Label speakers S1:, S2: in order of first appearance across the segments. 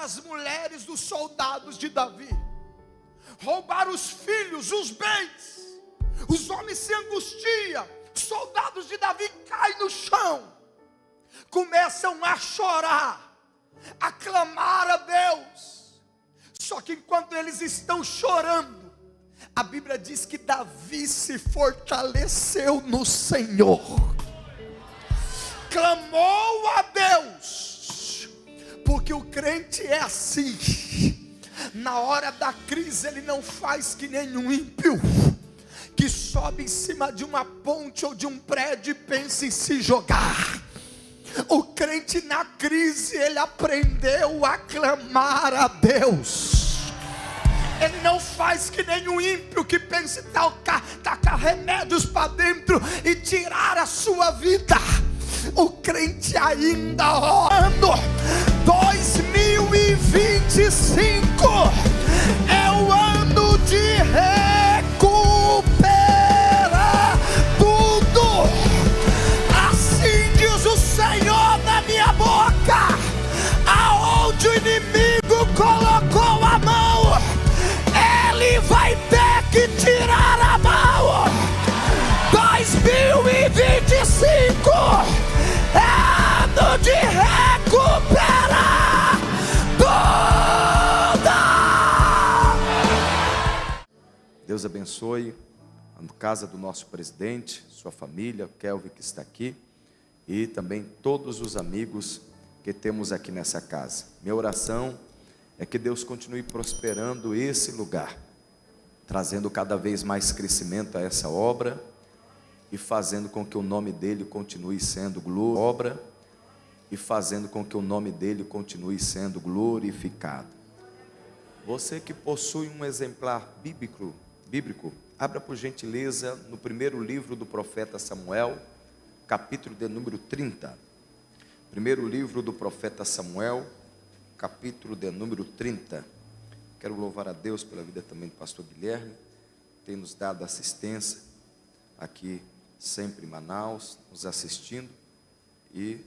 S1: as mulheres dos soldados de Davi, roubaram os filhos, os bens. Os homens se angustiam, os soldados de Davi caem no chão, começam a chorar, a clamar a Deus. Só que enquanto eles estão chorando, a Bíblia diz que Davi se fortaleceu no Senhor, clamou a Deus, porque o crente é assim. Na hora da crise ele não faz que nenhum ímpio, que sobe em cima de uma ponte ou de um prédio e pensa em se jogar. O crente na crise, ele aprendeu a clamar a Deus. Ele não faz que nenhum ímpio que pense tacar remédios para dentro e tirar a sua vida. O crente ainda orando. 2025 é o ano de recuperar tudo. Assim diz o Senhor na minha boca: aonde o inimigo colocou a mão, ele vai ter que tirar a mão. 2025 é ano de recuperar tudo.
S2: Deus abençoe a casa do nosso presidente, sua família, o Kelvin que está aqui, e também todos os amigos que temos aqui nessa casa. Minha oração é que Deus continue prosperando esse lugar, trazendo cada vez mais crescimento a essa obra e fazendo com que o nome dele continue sendo obra e fazendo com que o nome dele continue sendo glorificado. Você que possui um exemplar bíblico, abra por gentileza no primeiro livro do profeta Samuel, capítulo de número 30. Primeiro livro do profeta Samuel, capítulo de número 30. Quero louvar a Deus pela vida também do pastor Guilherme, que tem nos dado assistência aqui sempre em Manaus, nos assistindo, e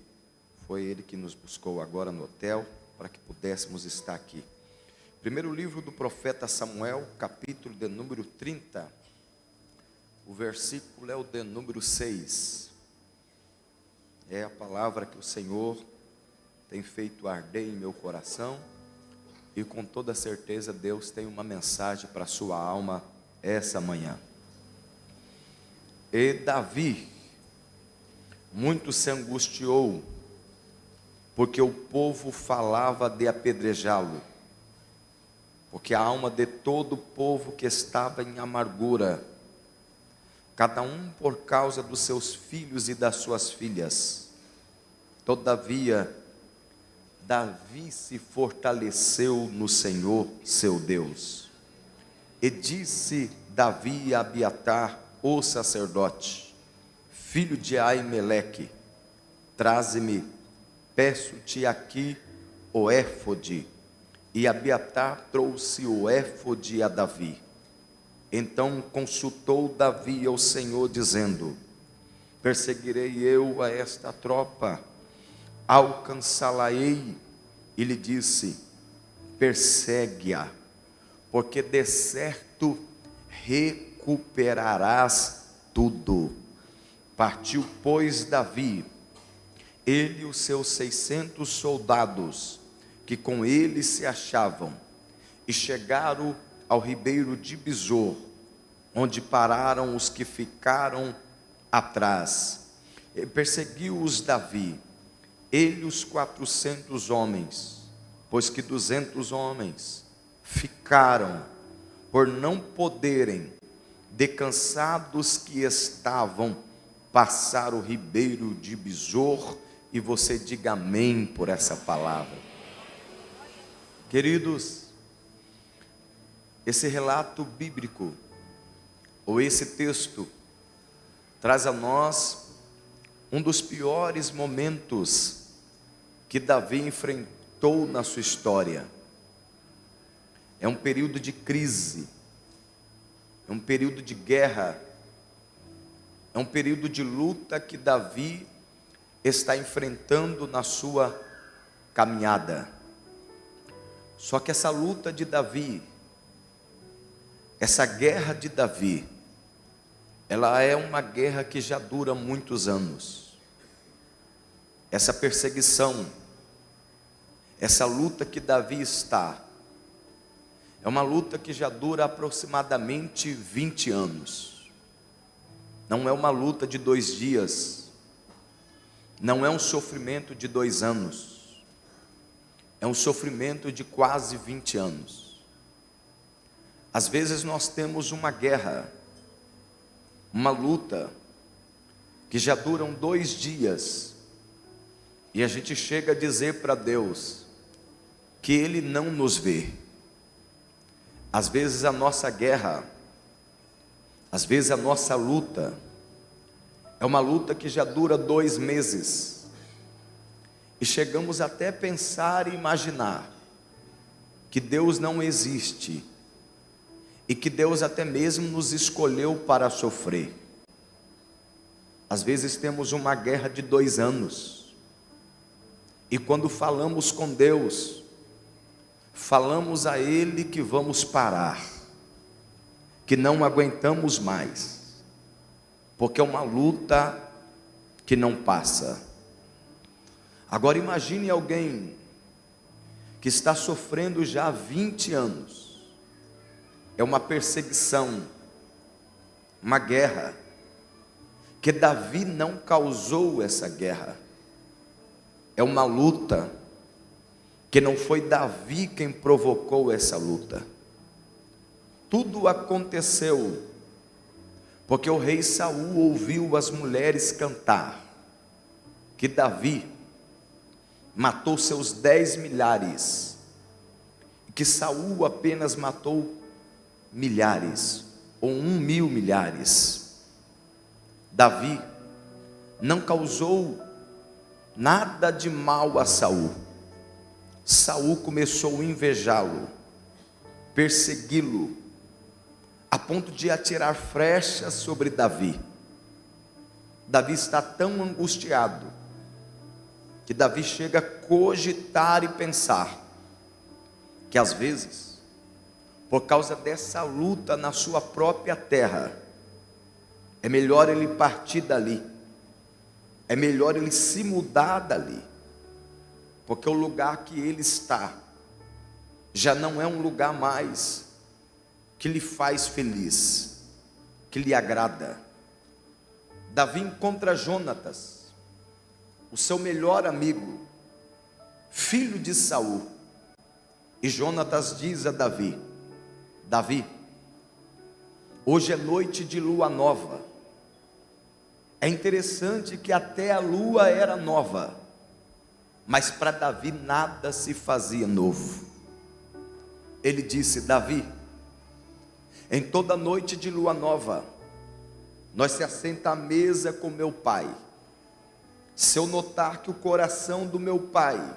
S2: foi ele que nos buscou agora no hotel para que pudéssemos estar aqui. Primeiro livro do profeta Samuel, capítulo de número 30, o versículo é o de número 6. É a palavra que o Senhor tem feito arder em meu coração, e com toda certeza Deus tem uma mensagem para a sua alma essa manhã. E Davi muito se angustiou, porque o povo falava de apedrejá-lo, porque a alma de todo o povo que estava em amargura, cada um por causa dos seus filhos e das suas filhas. Todavia, Davi se fortaleceu no Senhor seu Deus, e disse Davi a Abiatar, o sacerdote, filho de Aimeleque: traze-me, peço-te aqui o éfode. E Abiatar trouxe o éfode a Davi. Então consultou Davi ao Senhor, dizendo: perseguirei eu a esta tropa, alcançá-la-ei? E lhe disse: persegue-a, porque de certo recuperarás tudo. Partiu, pois, Davi, ele e os seus 600 soldados, que com ele se achavam, e chegaram ao ribeiro de Besor, onde pararam os que ficaram atrás. E perseguiu-os Davi, ele e os 400 homens, pois que 200 homens ficaram, por não poderem, de cansados que estavam, passar o ribeiro de Besor. E você diga amém por essa palavra. Queridos, esse relato bíblico, ou esse texto, traz a nós um dos piores momentos que Davi enfrentou na sua história. É um período de crise, é um período de guerra, é um período de luta que Davi está enfrentando na sua caminhada. Só que essa luta de Davi, essa guerra de Davi, ela é uma guerra que já dura muitos anos. Essa perseguição, essa luta que Davi está, é uma luta que já dura aproximadamente 20 anos. Não é uma luta de 2 dias, não é um sofrimento de 2 anos, é um sofrimento de quase 20 anos. Às vezes nós temos uma guerra, uma luta, que já duram 2 dias, e a gente chega a dizer para Deus que Ele não nos vê. Às vezes a nossa guerra, às vezes a nossa luta, é uma luta que já dura 2 meses, e chegamos até a pensar e imaginar que Deus não existe, e que Deus até mesmo nos escolheu para sofrer. Às vezes temos uma guerra de 2 anos, e quando falamos com Deus, falamos a Ele que vamos parar, que não aguentamos mais, porque é uma luta que não passa. Agora imagine alguém que está sofrendo já há 20 anos, é uma perseguição, uma guerra, que Davi não causou essa guerra, é uma luta que não foi Davi quem provocou essa luta. Tudo aconteceu porque o rei Saul ouviu as mulheres cantar que Davi matou seus 10 milhares, e que Saul apenas matou milhares, ou 1.000 milhares. Davi não causou nada de mal a Saul. Saul começou a invejá-lo, persegui-lo, a ponto de atirar flechas sobre Davi. Davi está tão angustiado, que Davi chega a cogitar e pensar, que às vezes, por causa dessa luta na sua própria terra, é melhor ele partir dali, é melhor ele se mudar dali, porque o lugar que ele está, já não é um lugar mais que lhe faz feliz, que lhe agrada. Davi encontra Jonatas, o seu melhor amigo, filho de Saul, e Jonatas diz a Davi: Davi, hoje é noite de lua nova. É interessante que até a lua era nova, mas para Davi nada se fazia novo. Ele disse: Davi, em toda noite de lua nova, nós se assenta à mesa com meu pai. Se eu notar que o coração do meu pai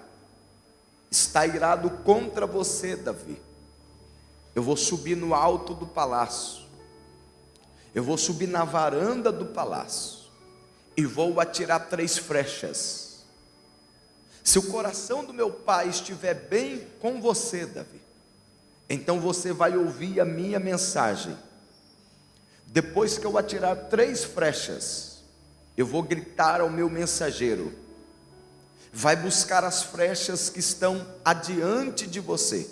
S2: está irado contra você, Davi, eu vou subir no alto do palácio, eu vou subir na varanda do palácio, e vou atirar 3 flechas. Se o coração do meu pai estiver bem com você, Davi, então você vai ouvir a minha mensagem. Depois que eu atirar 3 flechas, eu vou gritar ao meu mensageiro: vai buscar as flechas que estão adiante de você,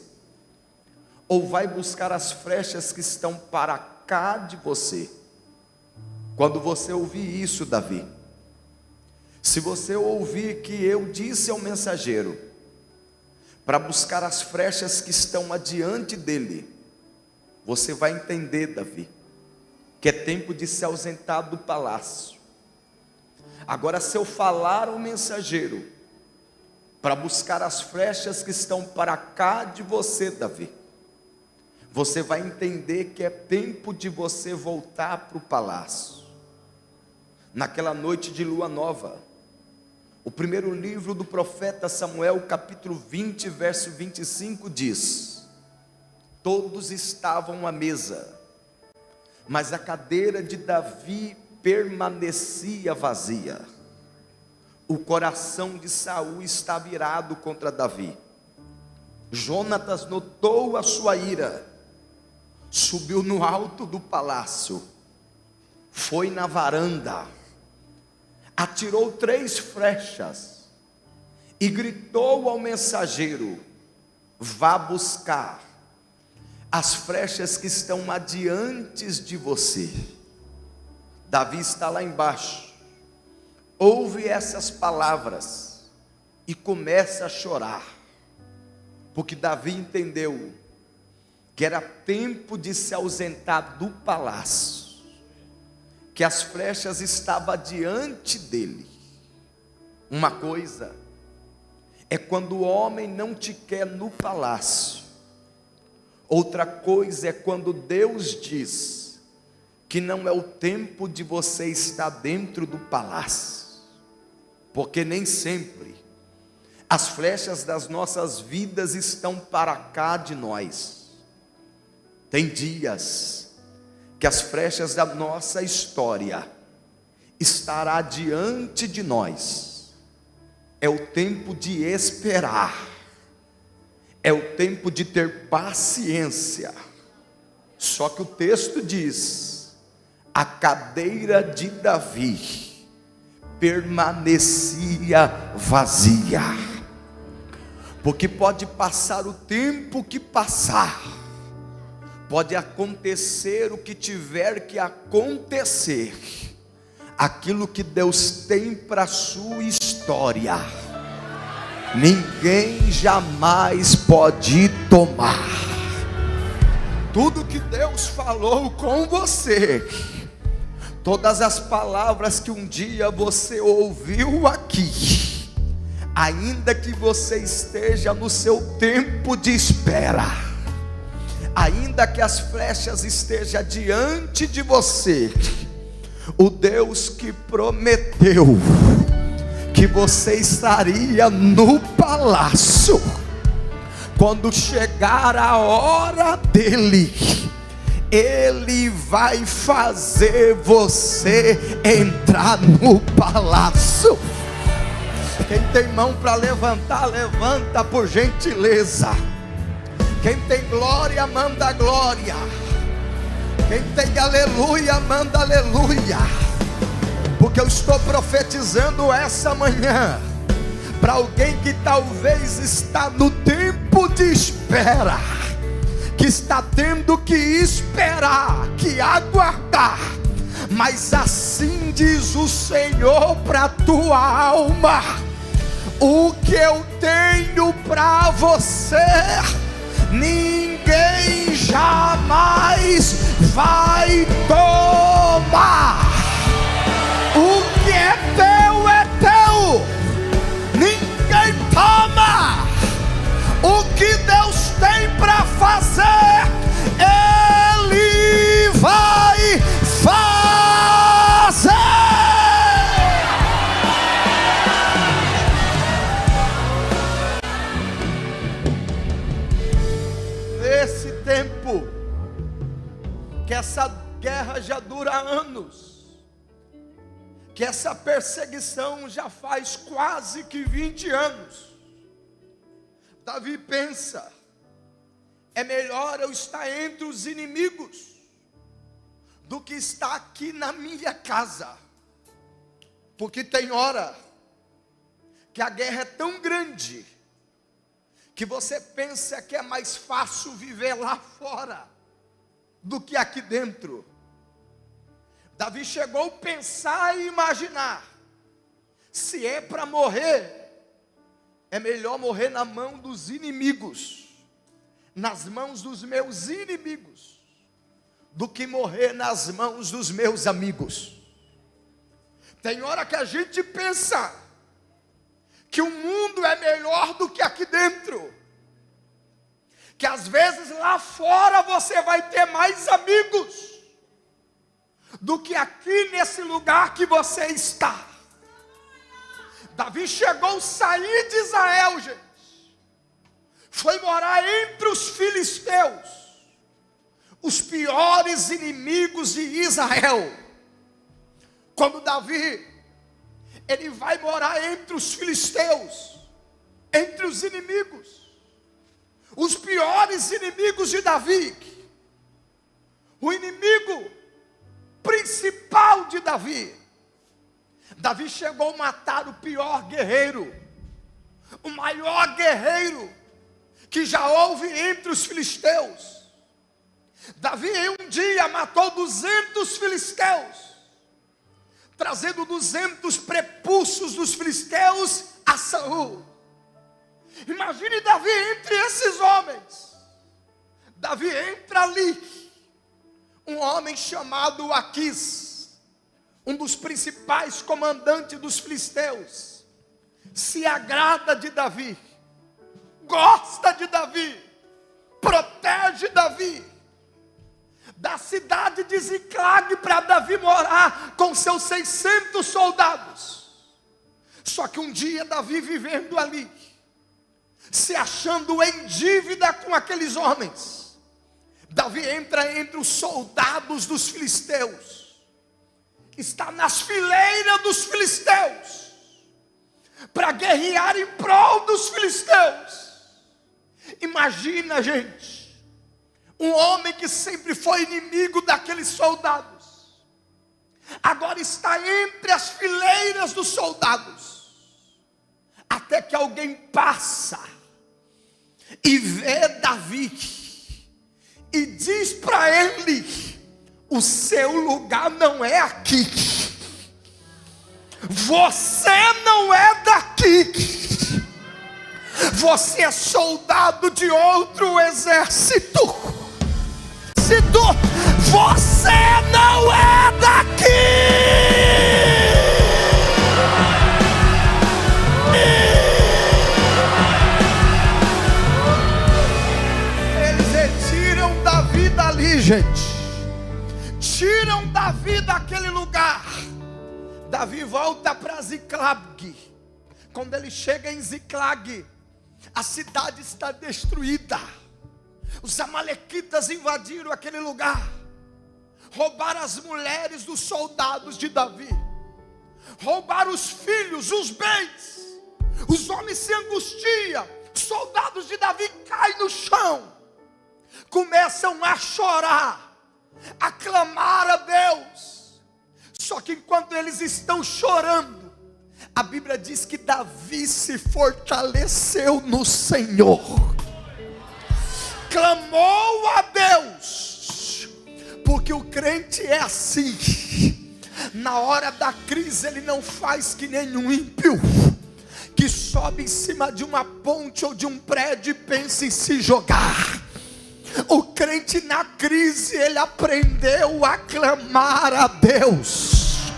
S2: ou vai buscar as flechas que estão para cá de você. Quando você ouvir isso, Davi, se você ouvir que eu disse ao mensageiro para buscar as flechas que estão adiante dele, você vai entender, Davi, que é tempo de se ausentar do palácio. Agora, se eu falar ao mensageiro para buscar as flechas que estão para cá de você, Davi, você vai entender que é tempo de você voltar para o palácio. Naquela noite de lua nova, o primeiro livro do profeta Samuel, capítulo 20, verso 25 diz: todos estavam à mesa, mas a cadeira de Davi permanecia vazia. O coração de Saul estava irado contra Davi. Jonatas notou a sua ira, subiu no alto do palácio, foi na varanda, atirou 3 flechas e gritou ao mensageiro: vá buscar as flechas que estão adiante de você. Davi está lá embaixo, ouve essas palavras e começa a chorar, porque Davi entendeu que era tempo de se ausentar do palácio, que as flechas estavam diante dele. Uma coisa é quando o homem não te quer no palácio, outra coisa é quando Deus diz que não é o tempo de você estar dentro do palácio, porque nem sempre as flechas das nossas vidas estão para cá de nós. Tem dias que as flechas da nossa história estará diante de nós. É o tempo de esperar, é o tempo de ter paciência. Só que o texto diz: a cadeira de Davi permanecia vazia, porque pode passar o tempo que passar, pode acontecer o que tiver que acontecer, aquilo que Deus tem para a sua história, ninguém jamais pode tomar. Tudo que Deus falou com você, todas as palavras que um dia você ouviu aqui, ainda que você esteja no seu tempo de espera, ainda que as flechas estejam diante de você, o Deus que prometeu que você estaria no palácio, quando chegar a hora dele, Ele vai fazer você entrar no palácio. Quem tem mão para levantar, levanta por gentileza. Quem tem glória, manda glória. Quem tem aleluia, manda aleluia. Porque eu estou profetizando essa manhã para alguém que talvez está no tempo de espera, que está tendo que esperar, que aguardar. Mas assim diz o Senhor para a tua alma: o que eu tenho para você, ninguém jamais vai tomar. O que é teu, ninguém toma. O que Deus tem para fazer, Ele vai fazer. Nesse tempo, que essa guerra já dura anos, que essa perseguição já faz quase que 20 anos, Davi pensa: é melhor eu estar entre os inimigos do que estar aqui na minha casa, porque tem hora que a guerra é tão grande que você pensa que é mais fácil viver lá fora do que aqui dentro. Davi chegou a pensar e imaginar: se é para morrer, é melhor morrer na mão dos inimigos, nas mãos dos meus inimigos, do que morrer nas mãos dos meus amigos. Tem hora que a gente pensa que o mundo é melhor do que aqui dentro, que às vezes lá fora você vai ter mais amigos do que aqui nesse lugar que você está. Davi chegou a sair de Israel, gente, foi morar entre os filisteus, os piores inimigos de Israel. Quando Davi, ele vai morar entre os filisteus, entre os inimigos,
S1: os piores inimigos de Davi, o inimigo principal de Davi. Davi chegou a matar o pior guerreiro, o maior guerreiro que já houve entre os filisteus. Davi em um dia matou 200 filisteus, trazendo 200 prepulsos dos filisteus a Saul. Imagine Davi entre esses homens. Davi entra ali, um homem chamado Aquis, um dos principais comandantes dos filisteus, se agrada de Davi, gosta de Davi, protege Davi, da cidade de Ziclag para Davi morar com seus 600 soldados. Só que um dia Davi vivendo ali, se achando em dívida com aqueles homens, Davi entra entre os soldados dos filisteus, está nas fileiras dos filisteus, para guerrear em prol dos filisteus. Imagina, gente, um homem que sempre foi inimigo daqueles soldados, agora está entre as fileiras dos soldados, até que alguém passa e vê Davi e diz para ele: o seu lugar não é aqui, você não é daqui, você é soldado de outro exército, você não é daqui. Gente, tiram Davi daquele lugar. Davi volta para Ziclag. Quando ele chega em Ziclag, a cidade está destruída. Os amalequitas invadiram aquele lugar, roubaram as mulheres dos soldados de Davi, roubaram os filhos, os bens. Os homens se angustiam, os soldados de Davi caem no chão, começam a chorar, a clamar a Deus. Só que enquanto eles estão chorando, a Bíblia diz que Davi se fortaleceu no Senhor, clamou a Deus, porque o crente é assim, na hora da crise ele não faz que nenhum ímpio, que sobe em cima de uma ponte ou de um prédio e pensa em se jogar. O crente na crise, ele aprendeu a clamar a Deus.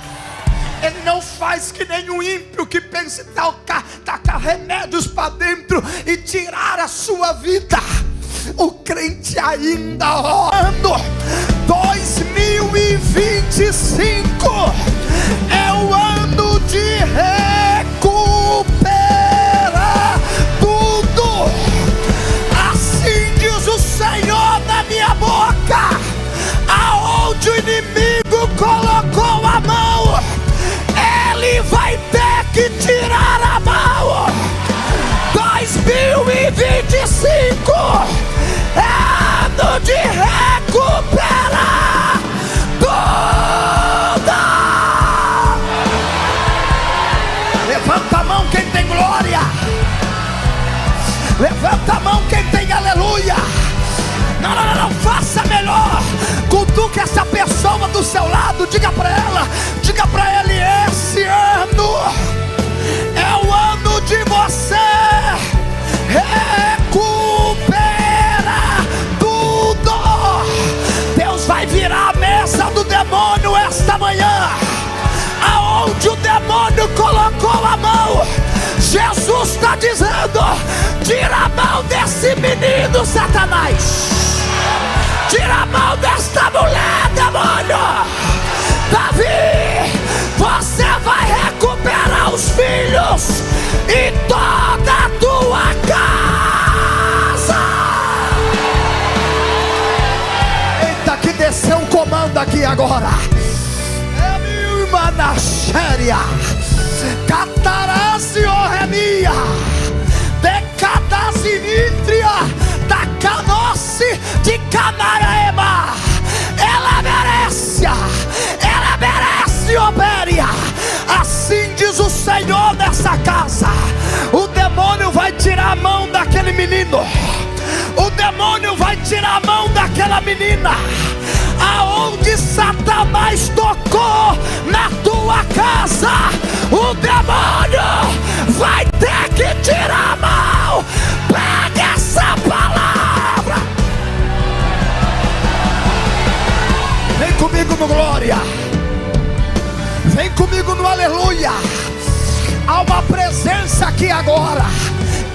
S1: Ele não faz que nem um ímpio que pensa em tacar remédios para dentro e tirar a sua vida. O crente ainda orando. 2025 é o ano de recuperar tudo. Assim diz o Senhor na minha boca: aonde o inimigo colocou a mão, ele vai ter que tirar a mão. 2025 é ano de recuperar tudo. Levanta a mão quem tem glória. Levanta a mão quem tem aleluia. Não, faça melhor. Cutuque essa pessoa do seu lado. Diga para ele: esse ano é o ano de você recuperar tudo. Deus vai virar a mesa do demônio esta manhã. Aonde o demônio colocou a mão, Jesus está dizendo: tira a mão desse menino, Satanás. Tira a mão desta mulher, demônio. Davi, você vai recuperar os filhos e toda a tua casa. Eita, que desceu um comando aqui agora. É minha irmã na xéria. Catarase oremia. Decadasinítria. nessa casa. O demônio vai tirar a mão daquele menino. O demônio vai tirar a mão daquela menina. Aonde Satanás tocou na tua casa, o demônio vai ter que tirar a mão. Pega essa palavra. Vem comigo no glória. Vem comigo no aleluia. Há uma presença aqui agora.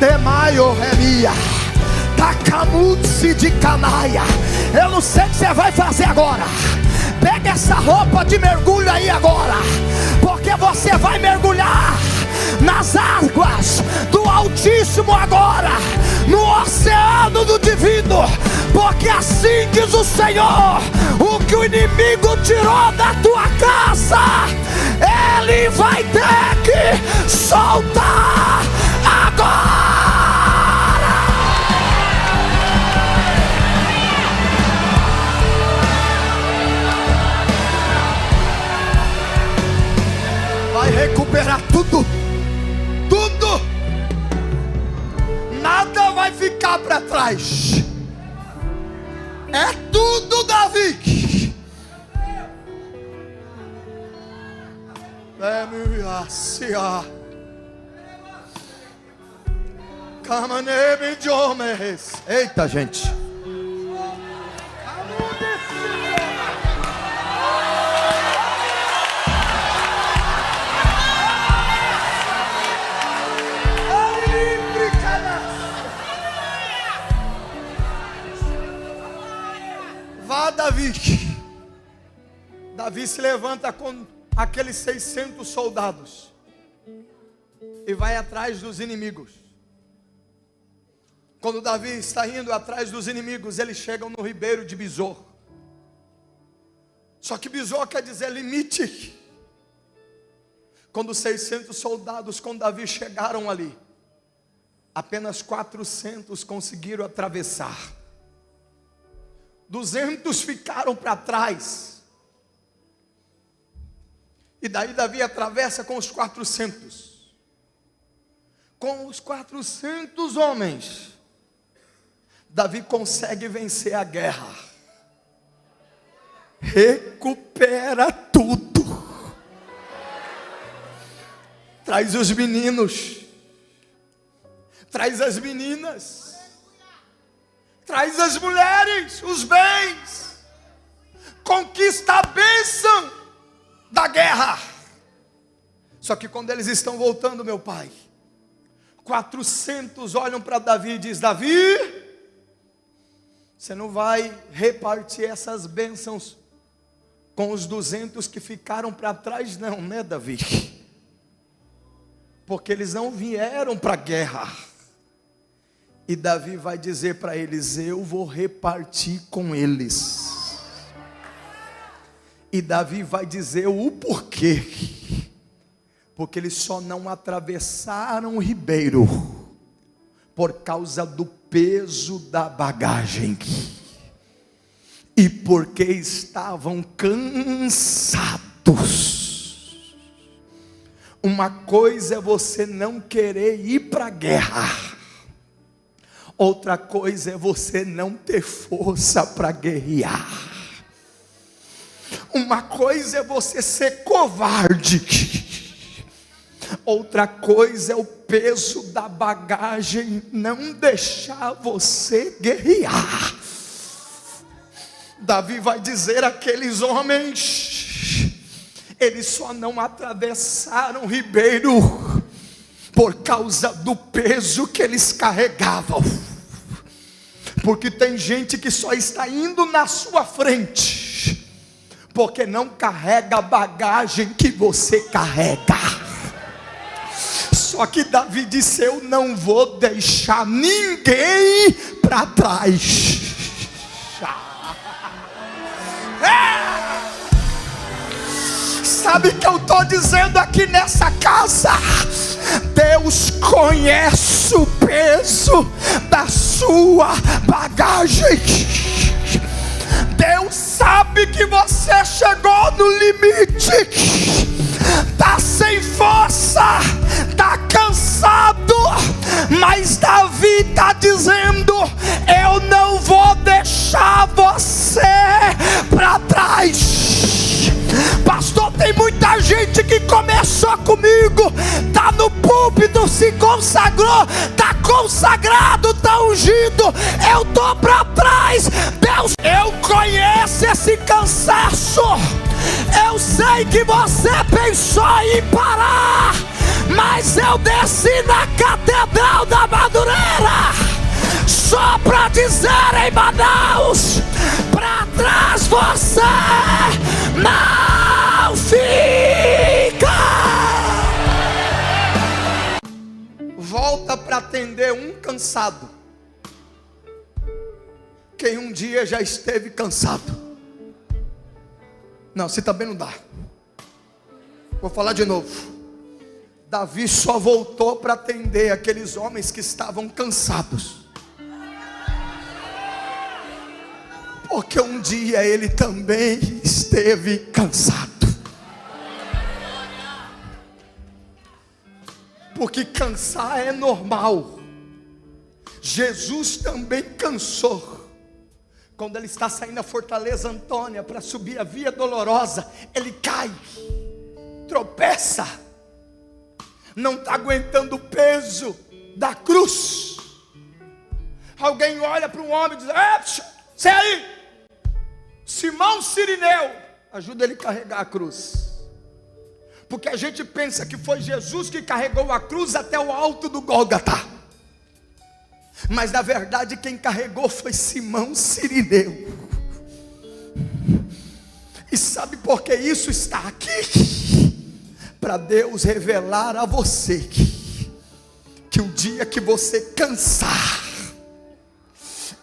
S1: Demaio remia. Takamutsi de canaia. Eu não sei o que você vai fazer agora. Pega essa roupa de mergulho aí agora, porque você vai mergulhar nas águas do Altíssimo agora, no oceano do Divino. Porque assim diz o Senhor: o que o inimigo tirou da tua casa, ele vai ter que soltar agora. Vai recuperar tudo, tudo. Nada vai ficar para trás. É tudo, Davi. Eita, gente. Vá, Davi. Davi se levanta com aqueles 600 soldados e vai atrás dos inimigos. Quando Davi está indo atrás dos inimigos, eles chegam no ribeiro de Bizor. Só que Bizor quer dizer limite. Quando os 600 soldados com Davi chegaram ali, apenas 400 conseguiram atravessar. 200 ficaram para trás. E daí Davi atravessa com os 400. Com os 400 homens, Davi consegue vencer a guerra. Recupera tudo. Traz os meninos. Traz as meninas. Traz as mulheres, os bens. Conquista a bênção da guerra. Só que quando eles estão voltando, meu pai, 400 olham para Davi e diz: Davi, você não vai repartir essas bênçãos com os 200 que ficaram para trás não, né, Davi? Porque eles não vieram para a guerra. E Davi vai dizer para eles: eu vou repartir com eles. E Davi vai dizer o porquê. Porque eles só não atravessaram o ribeiro por causa do peso da bagagem. E porque estavam cansados. Uma coisa é você não querer ir para a guerra. Outra coisa é você não ter força para guerrear. Uma coisa é você ser covarde. Outra coisa é o peso da bagagem não deixar você guerrear. Davi vai dizer àqueles homens: eles só não atravessaram o ribeiro por causa do peso que eles carregavam. Porque tem gente que só está indo na sua frente porque não carrega a bagagem que você carrega. Só que Davi disse: eu não vou deixar ninguém para trás. Sabe o que eu estou dizendo aqui nessa casa? Deus conhece o peso da sua bagagem. Deus sabe que você chegou no limite. está sem força, está cansado, mas Davi está dizendo: eu não vou deixar você para trás. Pastor, tem muita gente que começou comigo, está no púlpito, se consagrou, está consagrado, está ungido. Eu estou para trás. Deus, eu conheço esse cansaço. Eu sei que você pensou em parar, mas eu desci na Catedral da Madureira só para dizer em Manaus: para trás você não fica. Volta para atender um cansado, quem um dia já esteve cansado. Não, se também não dá. Vou falar de novo. Davi só voltou para atender aqueles homens que estavam cansados, porque um dia ele também esteve cansado. Porque cansar é normal. Jesus também cansou. Quando ele está saindo da Fortaleza Antônia para subir a Via Dolorosa, ele cai, tropeça, não está aguentando o peso da cruz. Alguém olha para um homem e diz: você aí, Simão Cirineu, ajuda ele a carregar a cruz. Porque a gente pensa que foi Jesus que carregou a cruz até o alto do Gólgota, mas na verdade quem carregou foi Simão Cirineu. E sabe por que isso está aqui? Para Deus revelar a você que o dia que você cansar,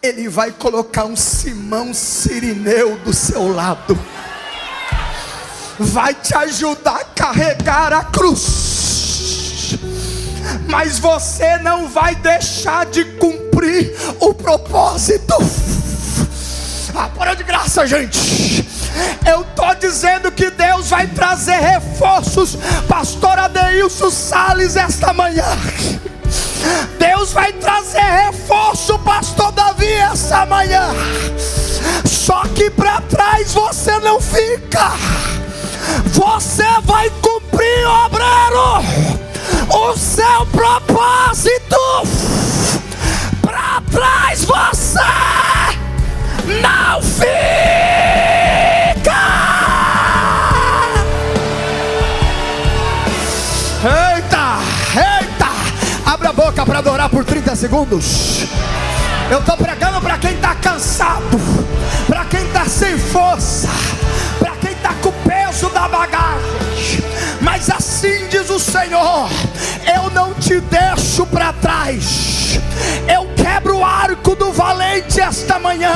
S1: Ele vai colocar um Simão Cirineu do seu lado, vai te ajudar a carregar a cruz, mas você não vai deixar de cumprir o propósito. Para de graça, gente. Eu estou dizendo que Deus vai trazer reforços. Pastor Adeilson Salles, esta manhã Deus vai trazer reforço, pastor Davi, essa manhã. Só que para trás você não fica. Você vai cumprir, obreiro, o seu propósito. Para trás você não fica. Eita, eita. Abra a boca para adorar por 30 segundos. Eu estou pregando para quem está cansado, para quem está sem força, para quem está com o peso da bagagem. Mas assim diz o Senhor: eu não te deixo para trás. Eu quebro o arco do valente esta manhã.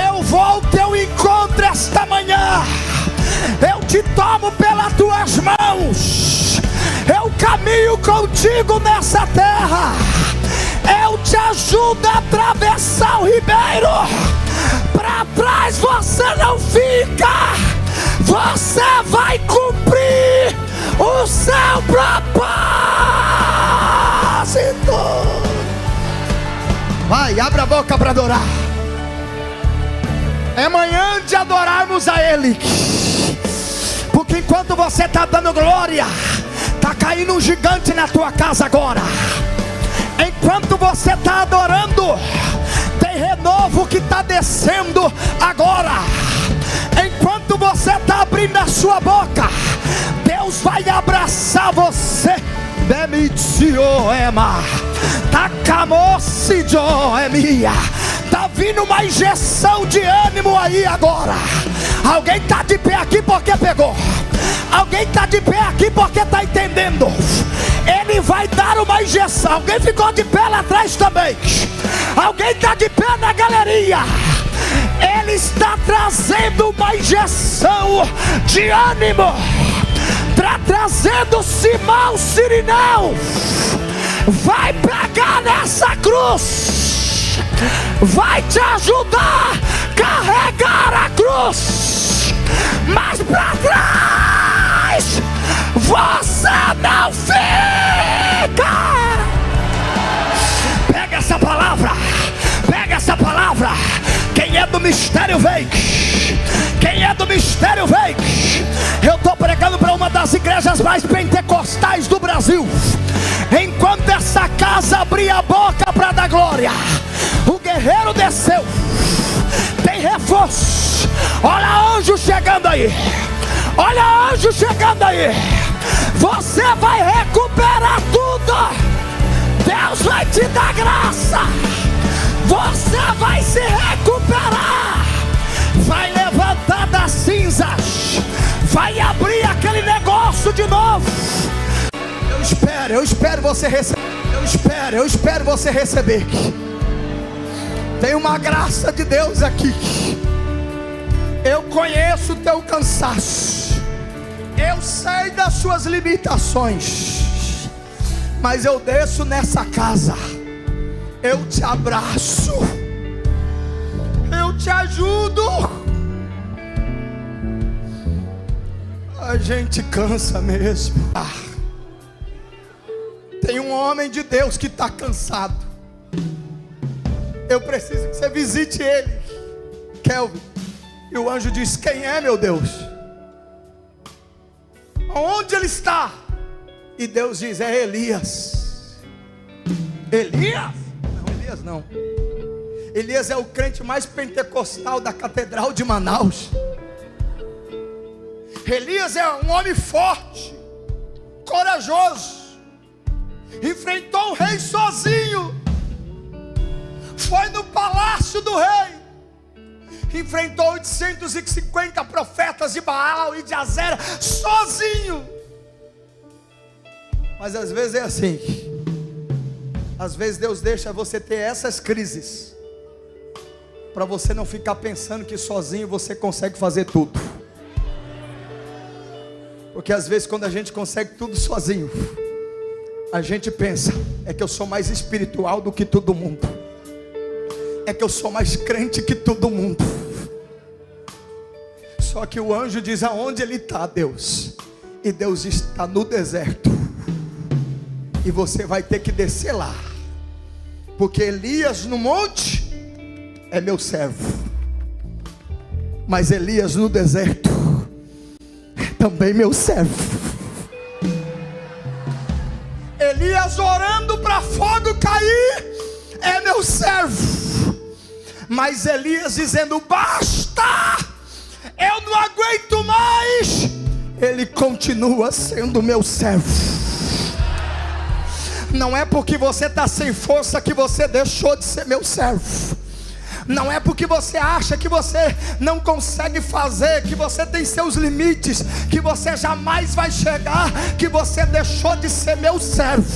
S1: Eu vou ao teu encontro esta manhã. Eu te tomo pelas tuas mãos. Eu caminho contigo nessa terra. Eu te ajudo a atravessar o ribeiro. Para trás você não fica. Você vai cumprir o seu propósito. Vai, abra a boca para adorar. É manhã de adorarmos a Ele. Porque enquanto você está dando glória, está caindo um gigante na tua casa agora. Enquanto você está adorando, tem renovo que está descendo agora. Enquanto você está abrindo a sua boca, Deus vai abraçar você. Está vindo uma injeção de ânimo aí agora. Alguém está de pé aqui porque pegou. Alguém está de pé aqui porque está entendendo. Ele vai dar uma injeção. Alguém ficou de pé lá atrás também. Alguém está de pé na galeria. Ele está trazendo uma injeção de ânimo. Está trazendo Simão Cirineu. Vai pegar nessa cruz. Vai te ajudar a carregar a cruz. Mas para trás você não fica. Pega essa palavra, pega essa palavra. Quem é do mistério vem. Quem é do mistério vem. Eu estou pregando para uma das igrejas mais pentecostais do Brasil. Enquanto essa casa abria a boca para dar glória, o guerreiro desceu. Tem reforço. Olha anjo chegando aí. Olha anjo chegando aí. Você vai recuperar tudo. Deus vai te dar graça. Você vai se recuperar. Vai levantar das cinzas. Vai abrir aquele negócio de novo. Eu espero você receber. Eu espero você receber. Tem uma graça de Deus aqui. Eu conheço o teu cansaço. Eu sei das suas limitações. Mas eu desço nessa casa. Eu te abraço. Eu te ajudo. A gente cansa mesmo. Tem um homem de Deus que está cansado. Eu preciso que você visite ele, Kelvin. E o anjo diz: quem é, meu Deus? Onde ele está? E Deus diz: é Elias. Elias? Não, Elias não. Elias é o crente mais pentecostal da catedral de Manaus. Elias é um homem forte, corajoso. Enfrentou o rei sozinho. Foi no palácio do rei. Enfrentou 850 profetas de Baal e de Azera sozinho. Mas às vezes é assim. Às vezes Deus deixa você ter essas crises para você não ficar pensando que sozinho você consegue fazer tudo. Porque às vezes quando a gente consegue tudo sozinho, a gente pensa: é que eu sou mais espiritual do que todo mundo. É que eu sou mais crente que todo mundo. Só que o anjo diz aonde ele está, Deus. E Deus está no deserto. E você vai ter que descer lá. Porque Elias no monte é meu servo. Mas Elias no deserto é também meu servo. Elias orando para fogo cair é meu servo. Mas Elias dizendo: basta, eu não aguento mais, ele continua sendo meu servo. Não é porque você está sem força que você deixou de ser meu servo. Não é porque você acha que você não consegue fazer, que você tem seus limites, que você jamais vai chegar, que você deixou de ser meu servo.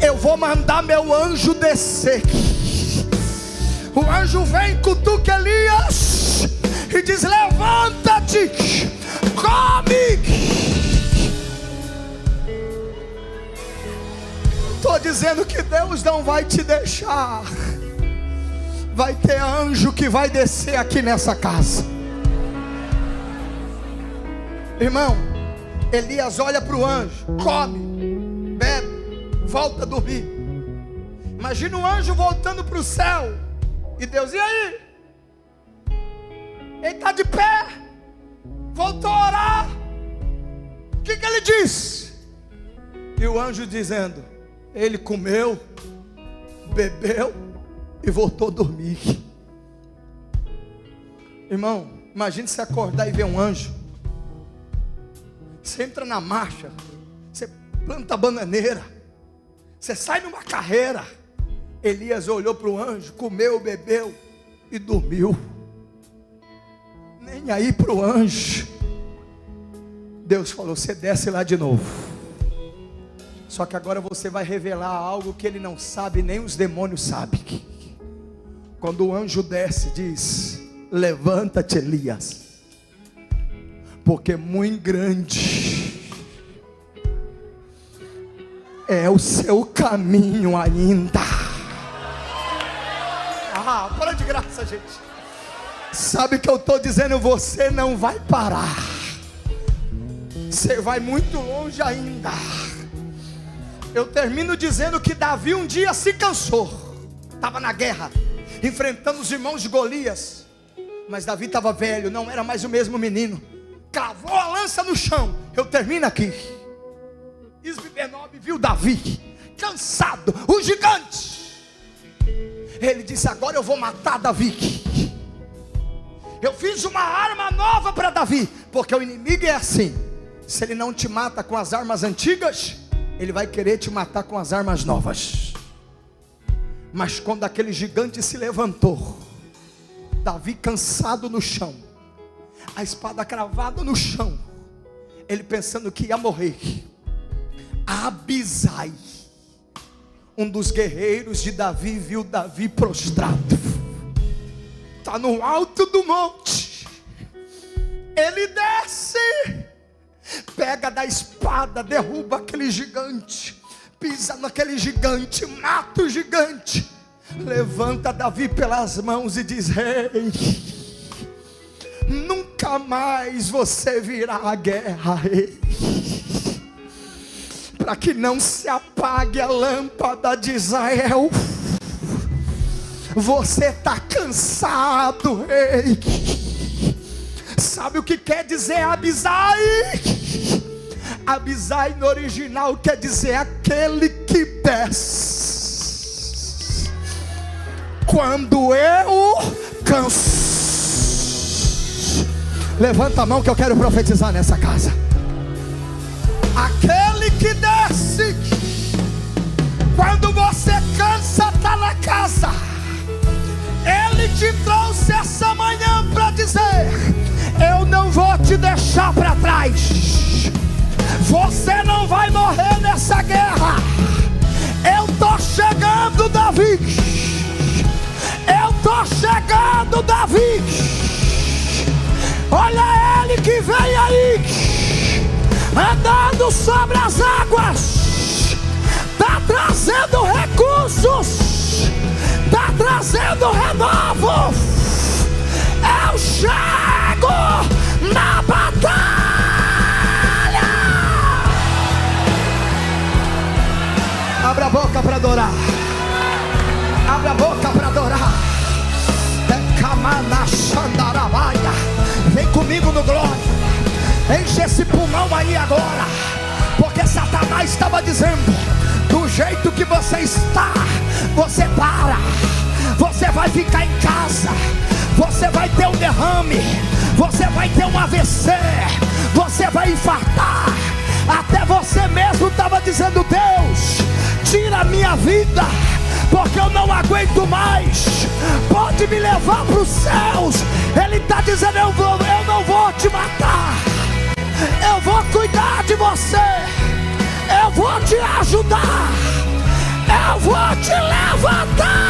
S1: Eu vou mandar meu anjo descer. O anjo vem, cutuca Elias e diz: levanta-te, come. Estou dizendo que Deus não vai te deixar. Vai ter anjo que vai descer aqui nessa casa. Irmão, Elias olha para o anjo, come, bebe, volta a dormir. Imagina o anjo voltando para o céu. E Deus: e aí? Ele está de pé, voltou a orar. O que ele disse? E o anjo dizendo: ele comeu, bebeu e voltou a dormir. Irmão, imagine você acordar e ver um anjo. Você entra na marcha, você planta a bananeira, você sai numa carreira. Elias olhou para o anjo, comeu, bebeu e dormiu. Nem aí para o anjo. Deus falou: você desce lá de novo. Só que agora você vai revelar algo que ele não sabe, nem os demônios sabem. Quando o anjo desce, diz: levanta-te, Elias, porque muito grande é o seu caminho ainda. Para de graça, gente. Sabe o que eu estou dizendo? Você não vai parar. Você vai muito longe ainda. Eu termino dizendo que Davi um dia se cansou. Estava na guerra, enfrentando os irmãos de Golias. Mas Davi estava velho, não era mais o mesmo menino. Cravou a lança no chão. Eu termino aqui. Isbi-Benob viu Davi cansado, o gigante. Ele disse: agora eu vou matar Davi. Eu fiz uma arma nova para Davi. Porque o inimigo é assim: se ele não te mata com as armas antigas, ele vai querer te matar com as armas novas. Mas quando aquele gigante se levantou, Davi cansado no chão, a espada cravada no chão, ele pensando que ia morrer, Abisai, um dos guerreiros de Davi, viu Davi prostrado. Está no alto do monte. Ele desce, pega da espada, derruba aquele gigante, pisa naquele gigante, mata o gigante, levanta Davi pelas mãos e diz: rei, nunca mais você virá à guerra, rei, para que não se apague a lâmpada de Israel. Você está cansado, rei. Sabe o que quer dizer Abisai? Abisai no original quer dizer aquele que desce quando eu canso. Levanta a mão que eu quero profetizar nessa casa. Aquele que desce quando você cansa, está na casa. Ele te trouxe essa manhã para dizer: eu não vou te deixar para trás. Você não vai morrer nessa guerra. Eu estou chegando, Davi. Eu estou chegando, Davi. Olha ele que vem aí, andando sobre as águas. Está trazendo recursos, está trazendo renovo. Eu chego na batalha. Abra a boca para adorar. Abra a boca para adorar. Vem comigo no glória. Enche esse pulmão aí agora. Porque Satanás estava dizendo: do jeito que você está, você para. Você vai ficar em casa. Você vai ter um derrame. Você vai ter um AVC. Você vai infartar. Até você mesmo estava dizendo: Deus, tira a minha vida, porque eu não aguento mais. Pode me levar para os céus. Ele está dizendo: eu não vou te matar. Eu vou cuidar de você. Eu vou te ajudar. Eu vou te levantar.